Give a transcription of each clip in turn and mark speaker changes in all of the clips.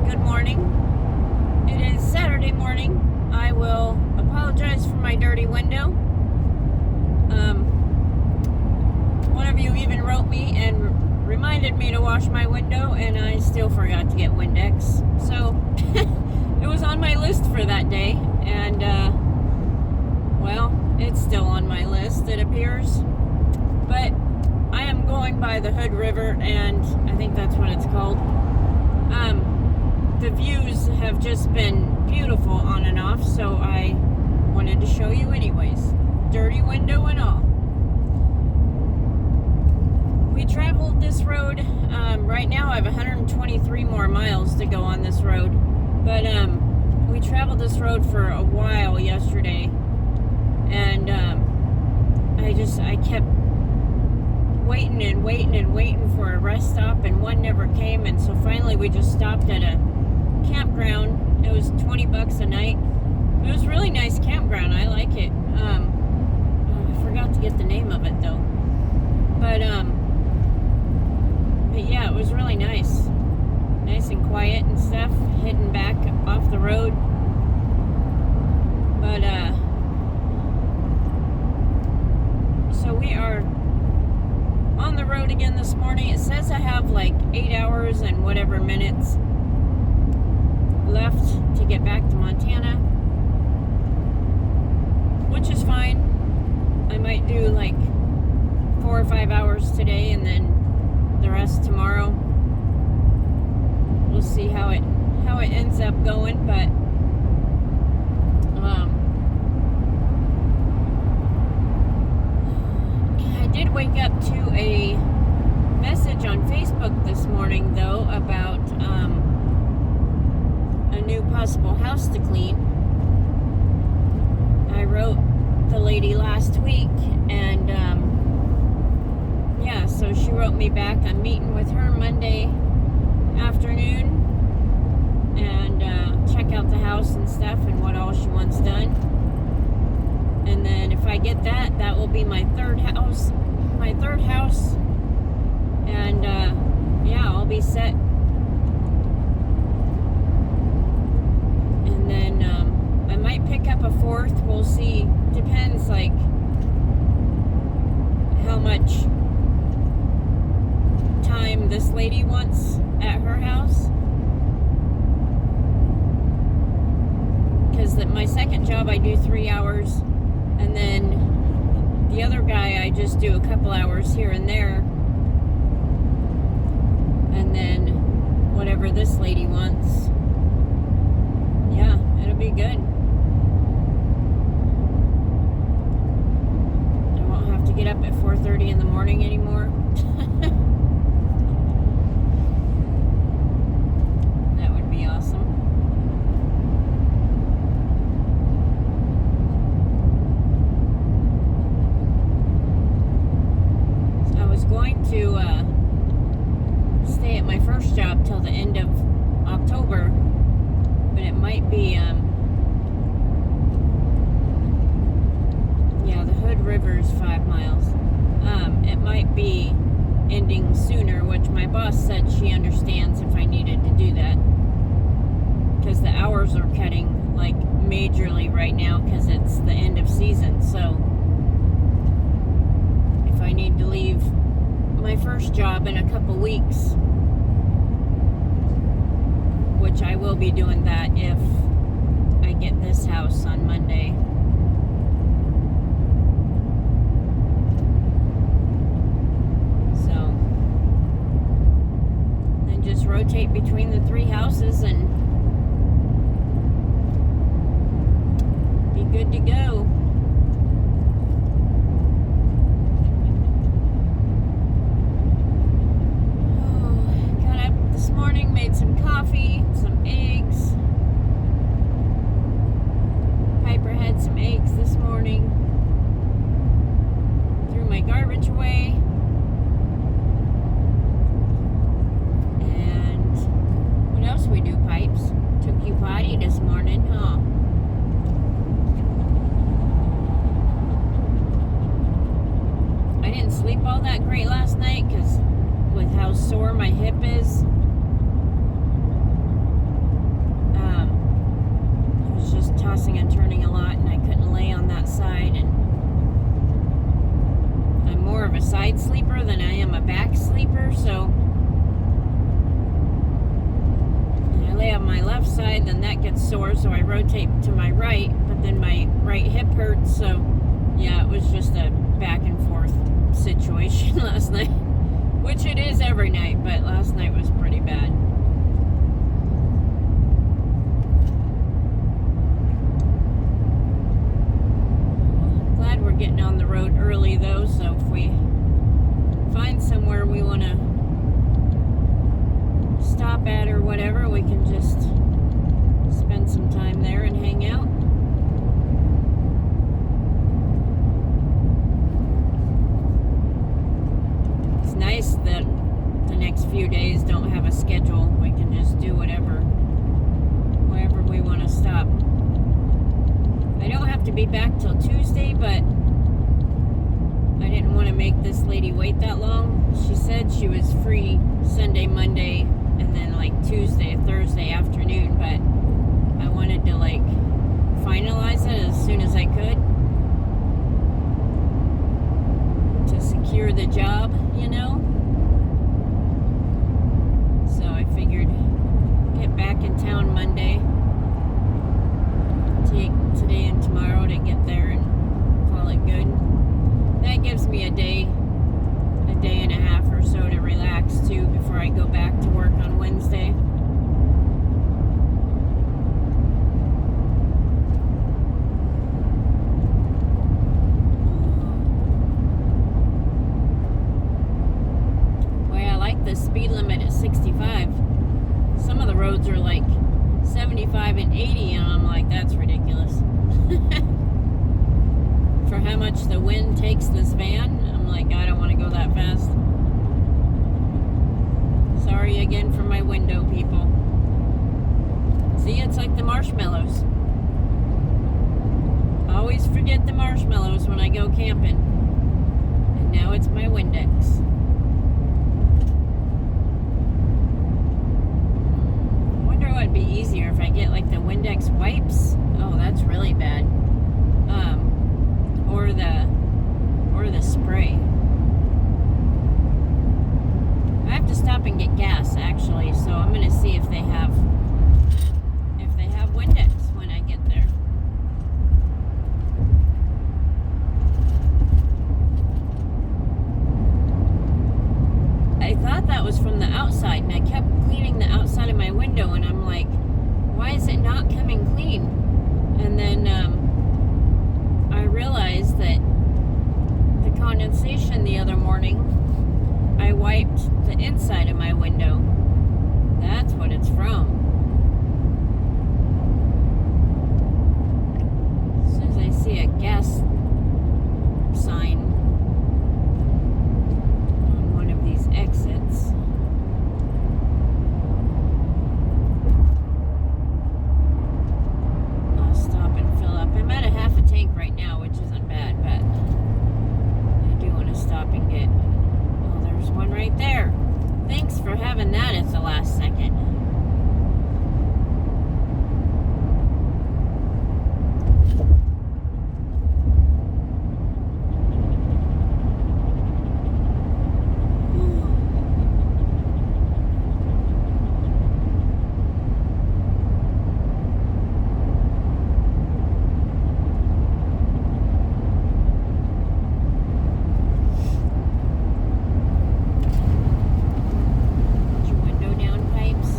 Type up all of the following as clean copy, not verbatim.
Speaker 1: Good morning. It is Saturday morning. I will apologize for my dirty window. One of you even wrote me and reminded me to wash my window, and I still forgot to get Windex. So it was on my list for that day, and well, it's still on my list, it appears. But I am going by the Hood River, and I think that's what it's called. The views have just been beautiful on and off, so I wanted to show you anyways. Dirty window and all. We traveled this road. Right now I have 123 more miles to go on this road. But we traveled this road for a while yesterday. And I kept waiting for a rest stop, and one never came, and so finally we just stopped at a campground. It was $20 a night. It was a really nice campground. I like it. I forgot to get the name of it though. But yeah, it was really nice. Nice and quiet and stuff, hidden back off the road. But so we are on the road again this morning. It says I have like 8 hours and whatever minutes left to get back to Montana, which is fine. I might do like 4 or 5 hours today and then the rest tomorrow. We'll see how it ends up going, but I did wake up to a message on Facebook this morning though about a new possible house to clean. I wrote the lady last week, and yeah, so she wrote me back. I'm meeting with her Monday afternoon and check out the house and stuff and what all she wants done. And then if I get that, that will be my third house. And yeah, I'll be set. And then I might pick up a fourth. We'll see. Depends like how much time this lady wants at her house. Because my second job I do 3 hours, and then the other guy I just do a couple hours here and there, and then whatever this lady wants. Yeah, it'll be good. I won't have to get up at 4:30 in the morning anymore. That would be awesome. So I was going to stay at my first job till the end of October, but it might be yeah, the Hood River is 5 miles. It might be ending sooner, which my boss said she understands if I needed to do that, because the hours are cutting like majorly right now because it's the end of season. So if I need to leave my first job in a couple weeks, which I will be doing that if I get this house on Monday. So then just rotate between the 3 houses and be good to go. Made some coffee, some eggs. Piper had some eggs this morning. Threw my garbage away. And what else we do, Pipes? Took you potty this morning, huh? I didn't sleep all that great last night because with how sore my hip is. tossing and turning a lot, and I couldn't lay on that side. And I'm more of a side sleeper than I am a back sleeper, so when I lay on my left side, then that gets sore, so I rotate to my right, but then my right hip hurts. So yeah, it was just a back and forth situation last night, which it is every night, but last night was pretty bad. Glad we're getting on the road early though, so if we find somewhere we want to stop at or whatever, we can just spend some time there and hang out. It's nice that the next few days don't have a schedule. We can just do wherever we want to stop. I don't have to be back till Tuesday, but I didn't want to make this lady wait that long. She said she was free Sunday, Monday, and then like Tuesday, Thursday afternoon, but I wanted to like finalize it as soon as I could to secure the job, you know. So I figured get back in town Monday, take today and tomorrow to get there and call it good. That gives me a day and a half or so to relax too before I go back to work on Wednesday. Boy, I like the speed limit at 65. Some of the roads are like 75 and 80, and I'm like, that's ridiculous. For how much the wind takes this van, I'm like, I don't want to go that fast. Sorry again for my window, people. See, it's like the marshmallows. Always forget the marshmallows when I go camping. And now it's my Windex. I wonder what would be easier if I get like the Windex wipes. Oh, that's really bad. Or the spray. I have to stop and get gas actually, so I'm gonna see if they have Windex when I get there. I thought that was from the outside, and I kept cleaning the outside of my window, and I'm like, why is it not coming clean? And then I realized that the condensation the other morning, I wiped the inside of my window. That's what it's from. As soon as I see a gas sign on one of these exits, I'll stop and fill up. I'm at a half a tank right now, which isn't bad, but I do want to stop and get... Oh, there's one right there. Thanks for having that at the last second. Put your window down, Pipes.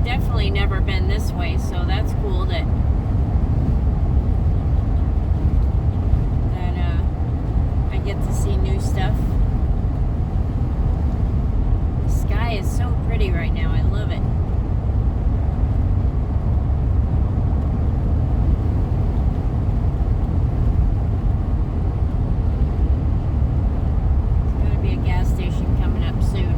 Speaker 1: definitely never been this way, so that's cool that I get to see new stuff. The sky is so pretty right now. I love it. There's gonna be a gas station coming up soon.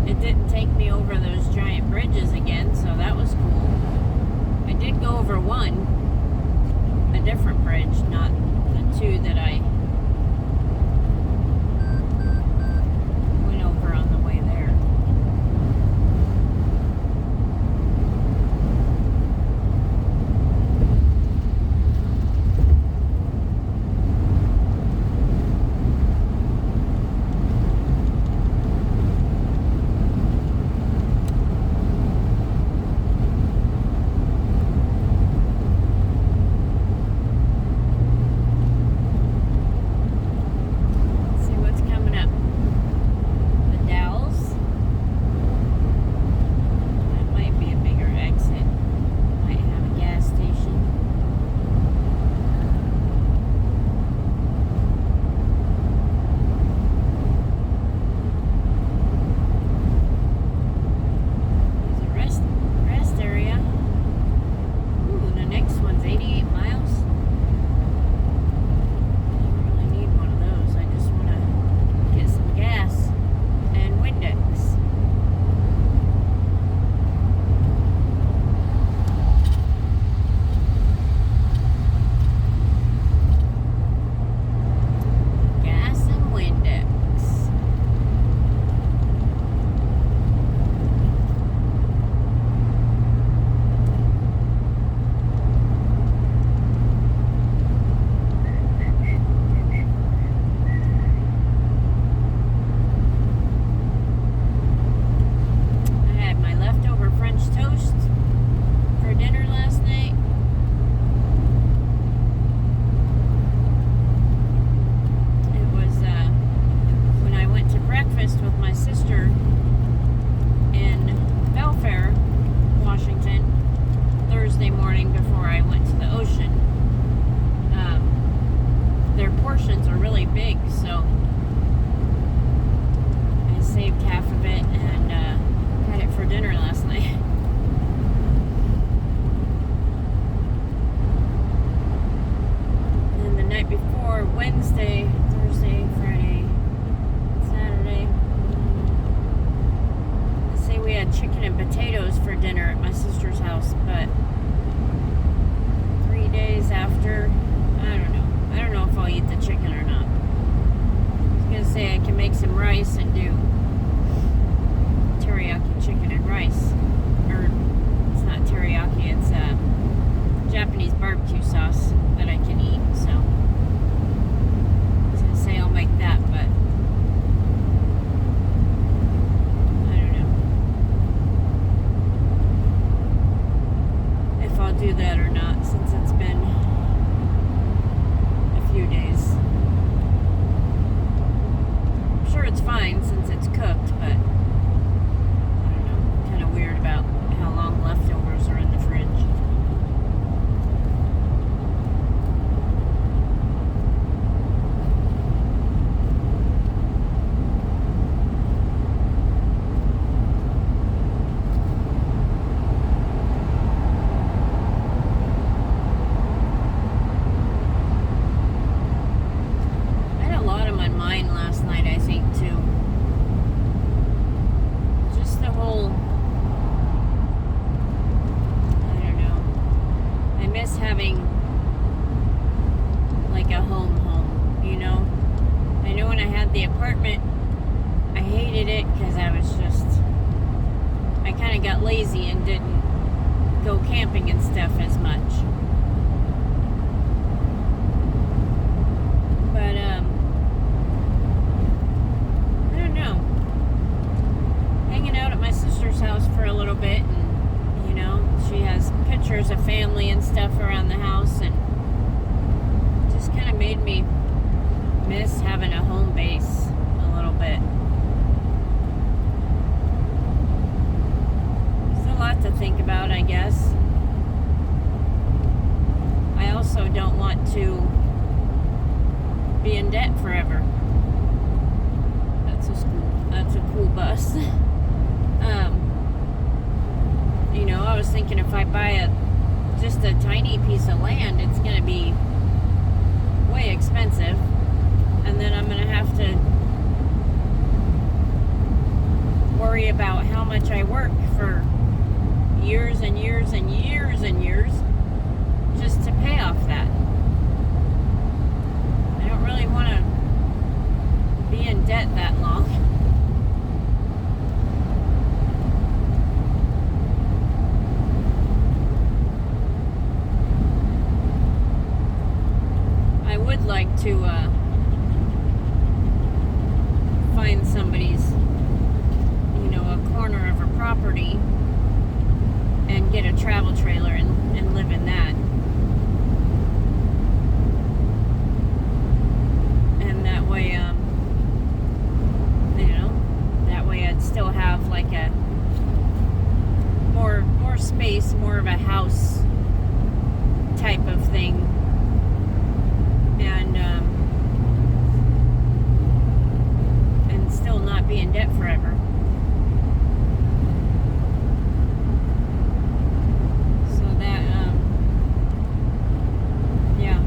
Speaker 1: It didn't take me over those giant bridges again, so that was cool. I did go over one, a different bridge, not the two that I went over on the way there. Wednesday, Thursday, Friday, Saturday. Let's say we had chicken and potatoes for dinner at my sister's house, but 3 days after, I don't know. I don't know if I'll eat the chicken or not. I was gonna say I can make some rice and do teriyaki chicken and rice. Or it's not teriyaki, it's Japanese barbecue sauce that I can eat, so say I'll make that, but I don't know if I'll do that or not, since it's been a few days. I'm sure it's fine since it's cooked, but I don't know, kind of weird about how long leftovers are in the fridge. having like a home, you know. I know when I had the apartment, I hated it because I kind of got lazy and didn't go camping and stuff as much. But, I don't know. Hanging out at my sister's house for a little bit, and, you know, she has pictures of family and stuff around the house, and just kind of made me miss having a home base a little bit. There's a lot to think about, I guess. I also don't want to be in debt forever. That's a cool bus. You know, I was thinking if I buy just a tiny piece of land, it's going to be way expensive, and then I'm going to have to worry about how much I work for years and years and years and years just to pay off that. I don't really want to be in debt that long. I would like to find somebody's, you know, a corner of a property and get a travel trailer and live in that. And that way, you know, that way I'd still have like a more space, more of a house type of thing. And still not be in debt forever. So that, yeah,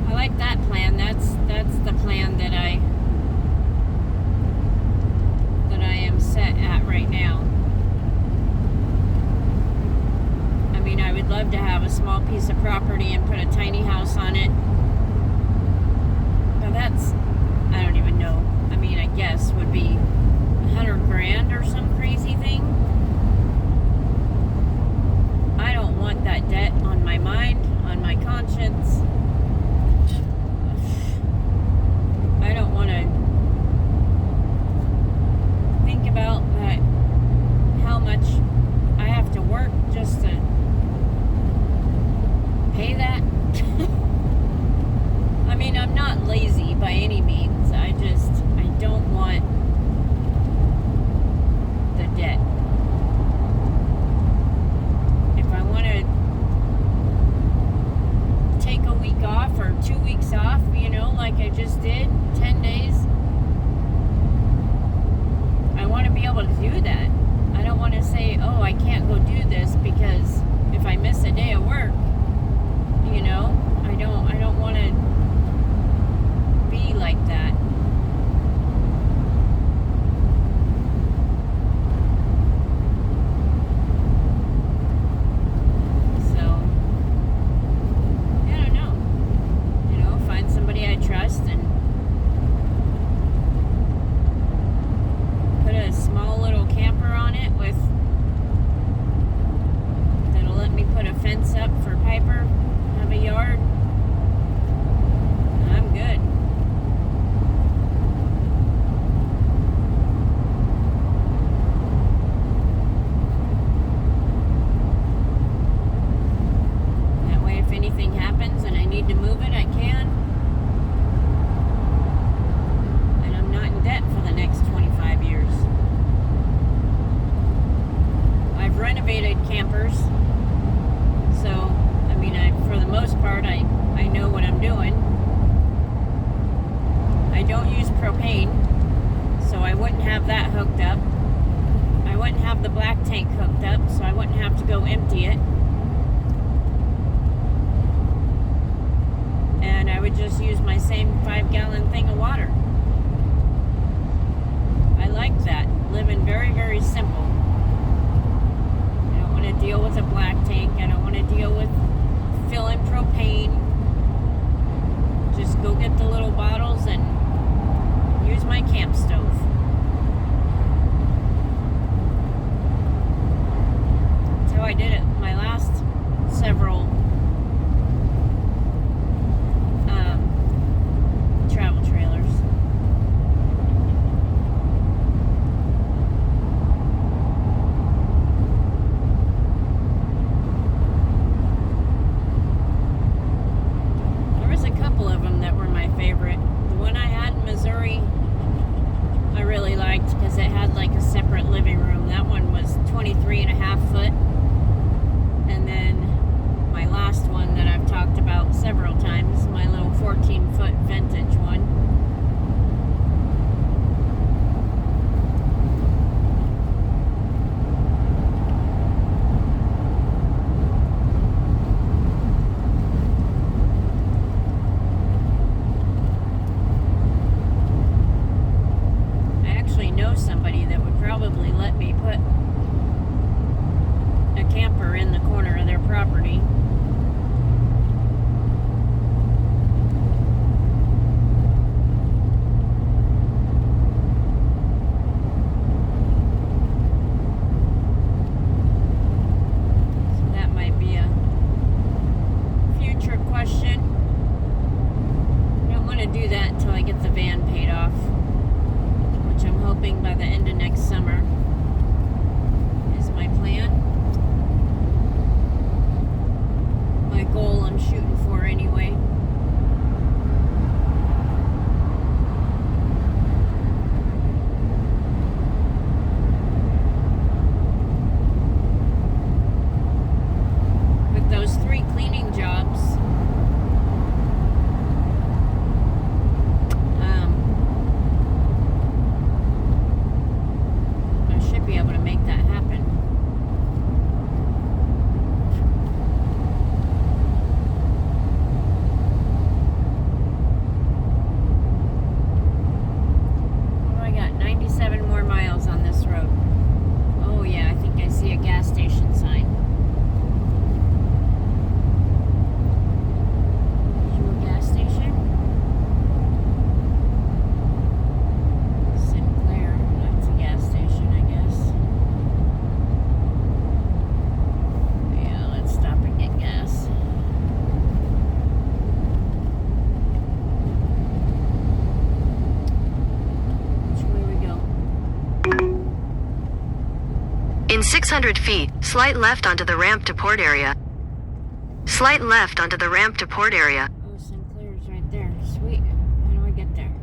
Speaker 1: I like that plan. That's the plan that I am set at right now. I mean, I would love to have a small piece of property and put a tiny house on it. That's, I don't even know. I mean, I guess would be $100,000 or some crazy thing. I don't want that debt on my mind, on my conscience. I don't want to think about that, how much I have to work just to pay that. I mean, I'm not lazy by any means. I don't want the debt. If I want to take a week off or 2 weeks off, you know, like I just did, 10 days, I want to be able to do that. I don't want to say, oh, I can't go do this because if I miss a day of work, you know, I don't want to be like that. So, I don't know. You know, find somebody I trust and put a small little camper on it that'll let me put a fence up for Piper, have a yard. I'm good. Campers, so I mean, for the most part, I know what I'm doing. I don't use propane, so I wouldn't have that hooked up. I wouldn't have the black tank hooked up, so I wouldn't have to go empty it. And I would just use my same 5-gallon thing of water. I like that, living very, very simple. I don't want to deal with a black tank. I don't want to deal with goal I'm shooting for anyway. With those 3 cleaning jobs, I should be able to make that happen. What do I got? 97 more miles on this road. Oh yeah, I think I see a gas station sign. Is you a gas station? Sinclair, that's a gas station, I guess. Yeah, let's stop and get gas. Which way we go?
Speaker 2: In 600 feet, slight left onto the ramp to port area. Slight left onto the ramp to port area.
Speaker 1: Oh, Sinclair's right there. Sweet. How do I get there?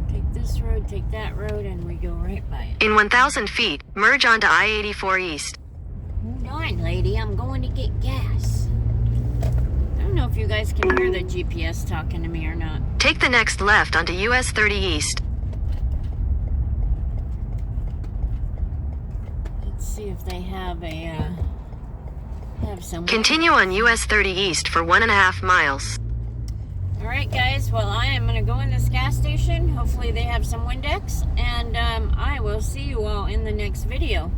Speaker 1: Take this road, take that road, and we go right by it.
Speaker 2: In 1,000 feet, merge onto I-84 East.
Speaker 1: Hold on, lady. I'm going to get gas. I don't know if you guys can hear the GPS talking to me or not.
Speaker 2: Take the next left onto US 30 East.
Speaker 1: Let's see if they have some.
Speaker 2: Continue on US 30 East for 1.5 miles.
Speaker 1: Alright guys, well I am going to go in this gas station. Hopefully they have some Windex. And I will see you all in the next video.